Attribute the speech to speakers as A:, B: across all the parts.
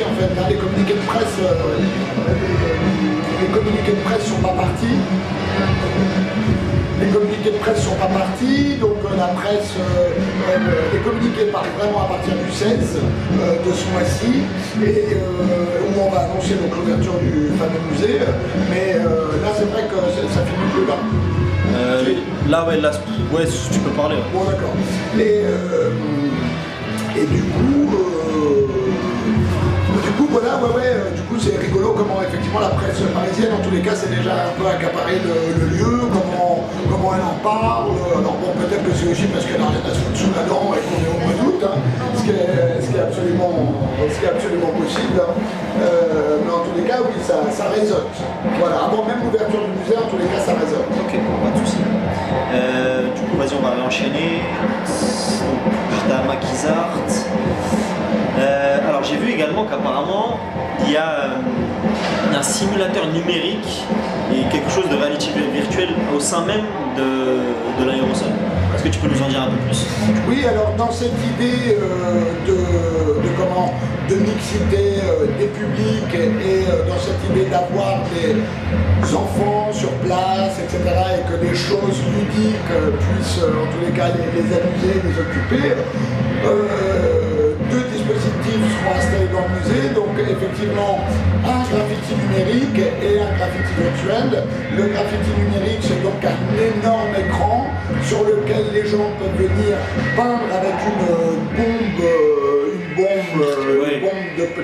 A: partis en fait. Hein, les communiqués de presse, les communiqués de presse sont pas partis. Les communiqués de presse sont pas partis, donc la presse, les communiqués partent vraiment à partir du 16 de ce mois-ci, et où on va annoncer donc l'ouverture du fameux musée. Mais là, c'est vrai que ça finit plus là.
B: Là, ouais, tu peux parler. Ouais.
A: Bon, d'accord. Et du coup, voilà, du coup, c'est rigolo comment effectivement la presse parisienne, en tous les cas, c'est déjà un peu accaparé le lieu, comment elle en parle. Alors bon, peut-être que c'est aussi parce qu'elle n'a rien à se foutre sous la dent et qu'on est au mois d'août, hein, ce qui est absolument possible. Hein. Mais en tous les cas, oui, ça résonne. Voilà, avant même l'ouverture du musée, en tous les cas, ça résonne.
B: Ok, pas de soucis. Du coup, vas-y, on va réenchaîner. J'étais à Maquisart. Alors j'ai vu également qu'apparemment il y a un simulateur numérique et quelque chose de réalité virtuelle au sein même de l'aérosol. Est-ce que tu peux nous en dire un peu plus?
A: Oui, alors dans cette idée de mixité des publics et dans cette idée d'avoir des enfants sur place, etc., et que des choses ludiques puissent en tous les cas les amuser, les occuper, deux dispositifs seront installés dans le musée, donc effectivement un graffiti numérique et un graffiti virtuel. Le graffiti numérique, c'est donc un énorme écran sur lequel les gens peuvent venir peindre avec une bombe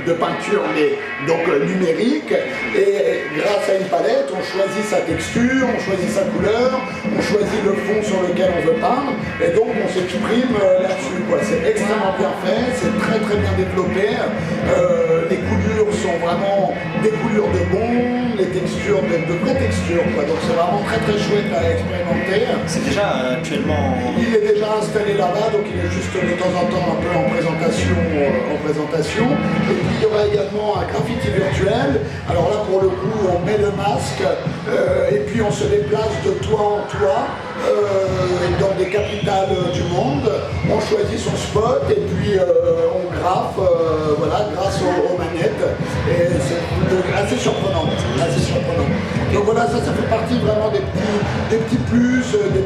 A: de peinture, mais donc numérique, et grâce à une palette, on choisit sa texture, on choisit sa couleur, on choisit le fond sur lequel on veut peindre, et donc on s'exprime là-dessus. C'est extrêmement bien fait, c'est très très bien développé, les coulures sont vraiment des coulures de bombe, les textures de vraies textures, donc c'est vraiment très très chouette à expérimenter.
B: C'est déjà actuellement...
A: Il est déjà installé là-bas, donc il est juste de temps en temps un peu en présentation. Et puis il y aura également un graffiti virtuel. Alors là, pour le coup, on met le masque et puis on se déplace de toit en toit dans des capitales du monde. On choisit son spot et puis on graffe grâce aux manettes. Et c'est assez surprenant. Donc voilà, ça fait partie vraiment des petits plus, des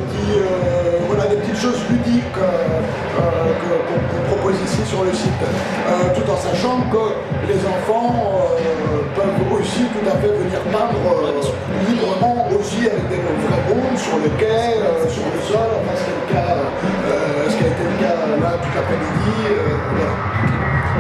A: petites choses ludiques qu'on propose ici sur le site. Tout en sachant que les enfants peuvent aussi tout à fait venir peindre librement aussi avec des vraies bombes sur le quai, sur le sol, enfin ce qui a été le cas là tout l'après-midi.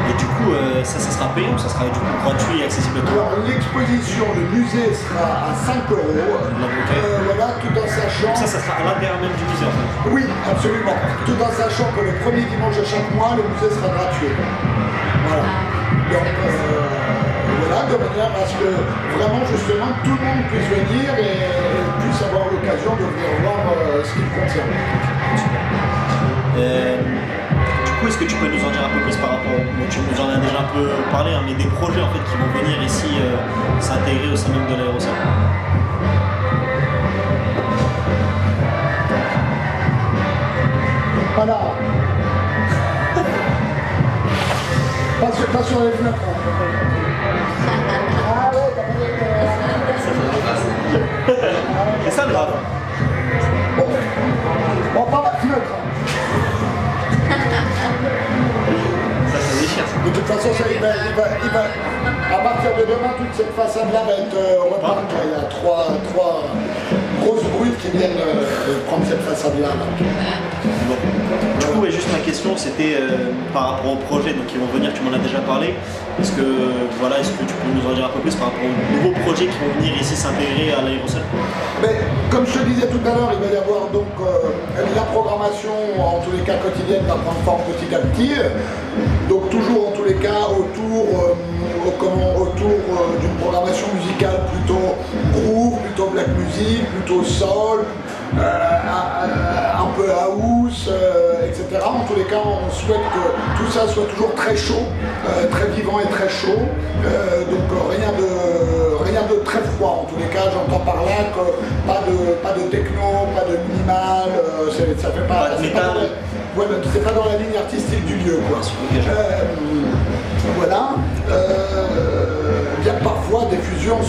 B: Et du coup, ça sera payant ou ça sera du coup gratuit et accessible à tout?
A: Alors l'exposition, le musée sera à 5 €, tout en sachant...
B: Donc ça sera à l'intérieur même du musée en fait?
A: Oui, absolument. Tout en sachant que le premier dimanche de chaque mois, le musée sera gratuit. Voilà. Donc de manière à ce que vraiment justement tout le monde puisse venir et puisse avoir l'occasion de venir voir ce qu'il contient.
B: Du coup, est-ce que tu peux nous en dire un peu plus par rapport, tu nous en as déjà un peu parlé, mais des projets en fait qui vont venir ici s'intégrer au sein même de l'aérosol?
A: Voilà. Pas sur les fenêtres. Ah ouais,
B: c'est ça le grave.
A: Bon, pas la fenêtre.
B: Ça déchire ça.
A: De toute façon, il va, à partir de demain, toute cette façade-là va être repeinte. Il y a trois grosses brutes qui viennent prendre cette façade-là.
B: Bon. Du coup, juste ma question, c'était par rapport aux projets donc, qui vont venir, tu m'en as déjà parlé. Est-ce que tu peux nous en dire un peu plus par rapport aux nouveaux projets qui vont venir ici s'intégrer à l'aérosol?
A: Comme je te disais tout à l'heure, il va y avoir donc la programmation, en tous les cas quotidienne, va prendre forme petit à petit. Donc toujours en tous les cas autour d'une programmation musicale plutôt groove, plutôt black music, plutôt soul, un peu house, etc. En tous les cas, on souhaite que tout ça soit toujours très chaud, très vivant et très chaud. Donc rien de très froid. En tous les cas, j'entends par là que pas de techno, pas de minimal, ça fait pas.
B: Pas de métal.
A: C'est pas dans la ligne artistique du lieu, quoi. Voilà.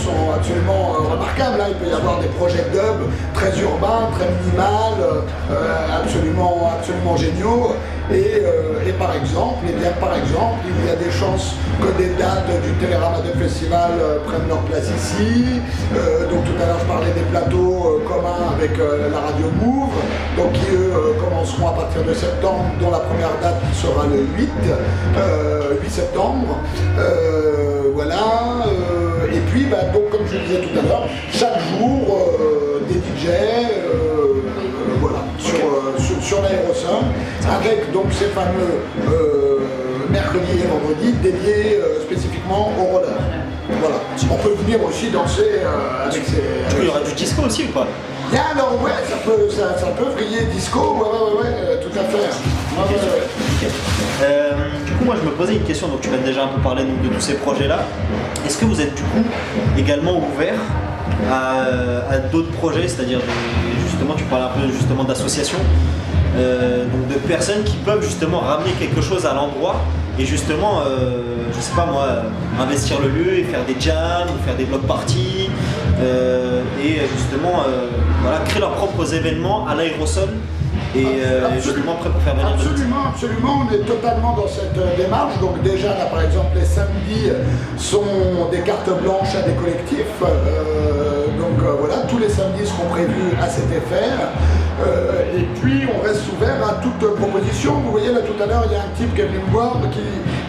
A: sont absolument remarquables. Hein. Il peut y avoir des projets dub très urbains, très minimal, absolument géniaux. Et par exemple, il y a des chances que des dates du Télérama de Festival prennent leur place ici. Donc tout à l'heure je parlais des plateaux communs avec la radio Move, donc qui eux commenceront à partir de septembre, dont la première date sera le 8 septembre. Voilà. Et puis donc comme je le disais tout à l'heure, chaque jour des DJ voilà, sur l'aérosol, avec donc ces fameux mercredis et vendredis dédiés spécifiquement au roller. Voilà. On peut venir aussi danser avec ces...
B: Du coup, il y aura du disco aussi ou pas?
A: Bien, alors ouais, ça peut vriller disco, ouais, tout à fait.
B: Du coup, moi je me posais une question, donc tu m'as déjà un peu parlé donc, de tous ces projets-là. Est-ce que vous êtes du coup également ouvert à d'autres projets, c'est-à-dire justement, tu parlais un peu justement d'associations, donc de personnes qui peuvent justement ramener quelque chose à l'endroit et justement, je sais pas moi, investir le lieu et faire des jams, ou faire des block parties et justement voilà, créer leurs propres événements à l'aérosol. Et justement prêt pour faire venir
A: Absolument, on est totalement dans cette démarche. Donc déjà là par exemple les samedis sont des cartes blanches à des collectifs. Donc voilà, tous les samedis seront prévus à cet effet. Et puis on reste ouvert à toute proposition. Vous voyez là tout à l'heure il y a un type qui est venu me voir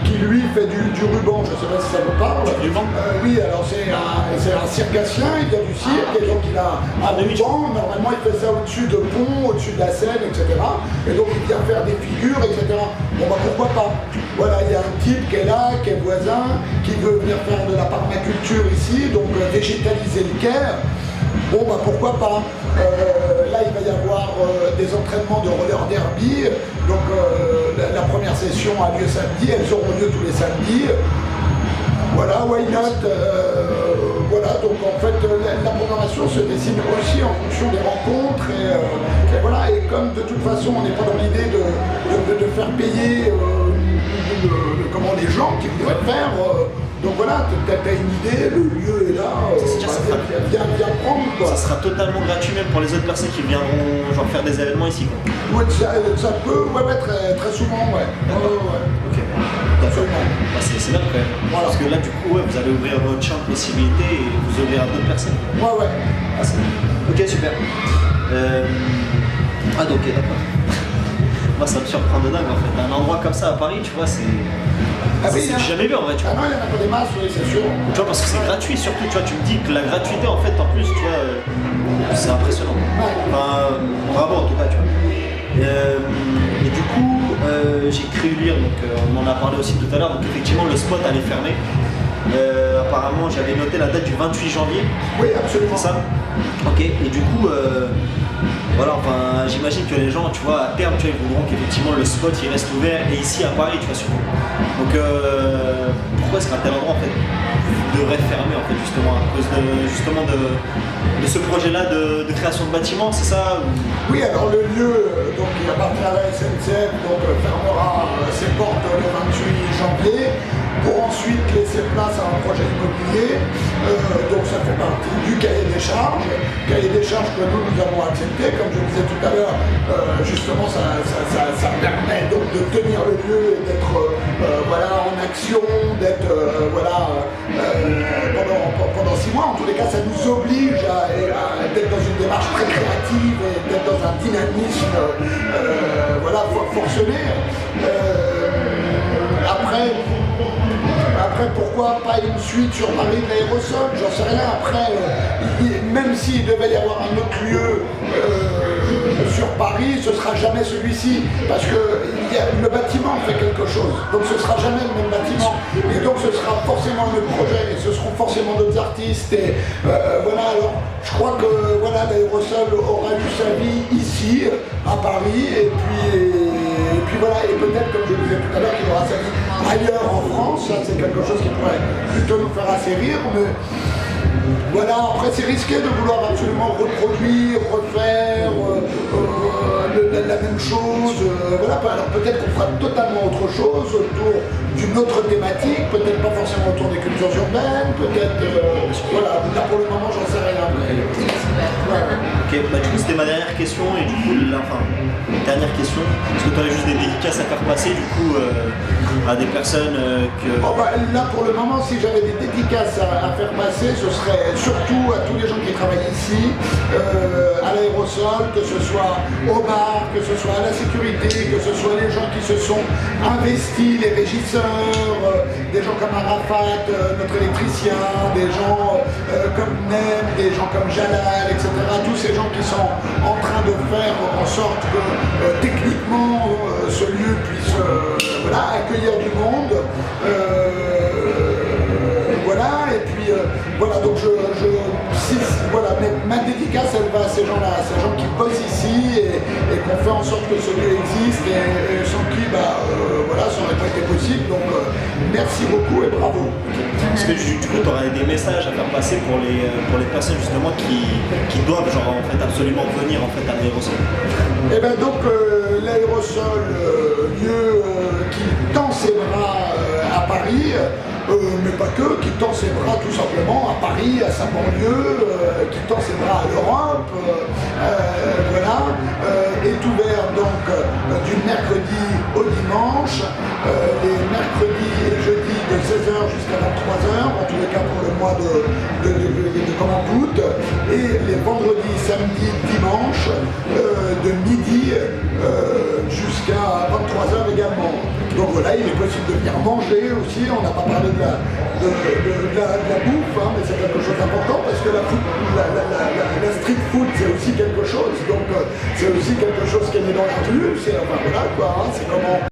A: qui lui fait du ruban, je ne sais pas si ça vous parle.
B: Du ruban?
A: Oui, alors c'est un circassien, il vient du cirque et donc il a un ruban. Normalement il fait ça au-dessus de pont, au-dessus de la scène, etc. Et donc il vient faire des figures, etc. Bon bah pourquoi pas. Voilà, il y a un type qui est là, qui est voisin, qui veut venir faire de la permaculture ici, donc végétaliser le Caire. Bon bah pourquoi pas. Là il va y avoir des entraînements de roller derby. Donc la première session a lieu samedi, elles auront lieu tous les samedis. Voilà, why not. Voilà, donc en fait la programmation se dessine aussi en fonction des rencontres et voilà, et comme de toute façon on n'est pas dans l'idée de faire payer comment les gens qui voudraient faire. Donc voilà, t'as une idée, le lieu est là, viens prendre quoi.
B: Ça sera totalement gratuit même pour les autres personnes qui viendront genre faire des événements ici quoi.
A: Ouais, ça peut, ouais, très souvent, ouais.
B: Ok.
A: Absolument.
B: Bah, c'est bien quand même. Voilà. Parce que là du coup ouais, vous allez ouvrir votre champ de possibilités et vous ouvrir à d'autres personnes.
A: Ouais.
B: Ah, c'est bien. Ok, super. Ah donc ok, d'accord. Moi ça me surprend de dingue en fait. Un endroit comme ça à Paris, tu vois, c'est... j'ai jamais vu en vrai, tu vois.
A: Ah non, il y en a pas des masses, oui, c'est sûr.
B: Tu vois, parce que c'est gratuit surtout, tu vois, tu me dis que la gratuité en fait, en plus, tu vois, c'est impressionnant. Enfin, bravo en tout cas, tu vois. Et du coup, j'ai cru lire, donc on en a parlé aussi tout à l'heure, donc effectivement le spot allait fermer. Apparemment, j'avais noté la date du 28 janvier.
A: Oui, absolument.
B: C'est ça? Ok, et du coup, voilà, enfin, j'imagine que les gens, tu vois, à terme, tu vois, ils voudront qu'effectivement le spot il reste ouvert et ici à Paris, tu vois, surtout. Donc, pourquoi est-ce qu'un tel endroit en fait devrait fermer en fait justement à cause de ce projet-là de création de bâtiments, c'est ça ou...
A: Oui, alors le lieu, donc il appartient à la SNCF, donc fermera ses portes le 28 janvier. Pour ensuite laisser place à un projet immobilier, donc ça fait partie du cahier des charges que nous avons accepté, comme je disais tout à l'heure, justement ça permet donc de tenir le lieu et d'être voilà, en action, d'être voilà, pendant 6 mois. En tous les cas, ça nous oblige à d'être dans une démarche très créative et d'être dans un dynamisme voilà, forcené. Après, pourquoi pas une suite sur Paris de l'aérosol? J'en sais rien. Après, même s'il devait y avoir un autre lieu sur Paris, ce sera jamais celui-ci. Parce que le bâtiment fait quelque chose. Donc ce sera jamais le même bâtiment. Et donc ce sera forcément le projet. Et ce seront forcément d'autres artistes. Et voilà, alors je crois que voilà, l'aérosol aura eu sa vie ici, à Paris. Et puis voilà, et peut-être, comme je disais tout à l'heure, qu'il aura sa vie ailleurs en France. Ça, c'est quelque chose qui pourrait plutôt nous faire assez rire. Mais voilà, après, c'est risqué de vouloir absolument reproduire, refaire la même chose. Voilà, alors peut-être qu'on fera totalement autre chose autour d'une autre thématique, peut-être pas forcément autour des cultures cultures urbaines, peut-être, voilà, là pour le moment j'en sais rien.
B: Ok, bah du coup c'était ma dernière question et du coup dernière question, est-ce que tu aurais juste des dédicaces à faire passer du coup à des personnes que...
A: Oh bah, là pour le moment si j'avais des dédicaces à faire passer, ce serait surtout à tous les gens qui travaillent ici, à l'aérosol, que ce soit au bar, que ce soit à la sécurité, que ce soit les gens qui se sont investis, les régisseurs, des gens comme Arafat, notre électricien, des gens comme Nem, des gens comme Jalal, etc. Tous ces gens qui sont en train de faire en sorte que techniquement ce lieu puisse voilà, accueillir du monde. Voilà, et puis voilà, donc voilà, ma dédicace elle va à ces gens-là, à ces gens qui bossent ici et qu'on fait en sorte que ce lieu existe et sans qui voilà, ça n'aurait pas été possible. Donc merci beaucoup et bravo.
B: Est-ce que du coup tu aurais des messages à faire passer pour les personnes justement qui doivent genre en fait absolument venir en fait à l'aérosol?
A: Et bien donc l'aérosol, lieu qui tend ses bras à Paris, mais pas que, qui tend ses bras tout simplement à Paris, à sa banlieue, qui tend ses bras à l'Europe, voilà, est ouvert donc du mercredi au dimanche, les mercredis et jeudis de 16h jusqu'à 23h, en tous les cas pour le mois de août, et les vendredis, samedis, dimanches, de midi jusqu'à 23h également. Donc voilà, il est possible de venir manger aussi, on n'a pas parlé de la bouffe, hein, mais c'est quelque chose d'important parce que la street food c'est aussi quelque chose, donc c'est aussi quelque chose qui est né dans la rue, c'est enfin, voilà, quoi, hein, c'est comment...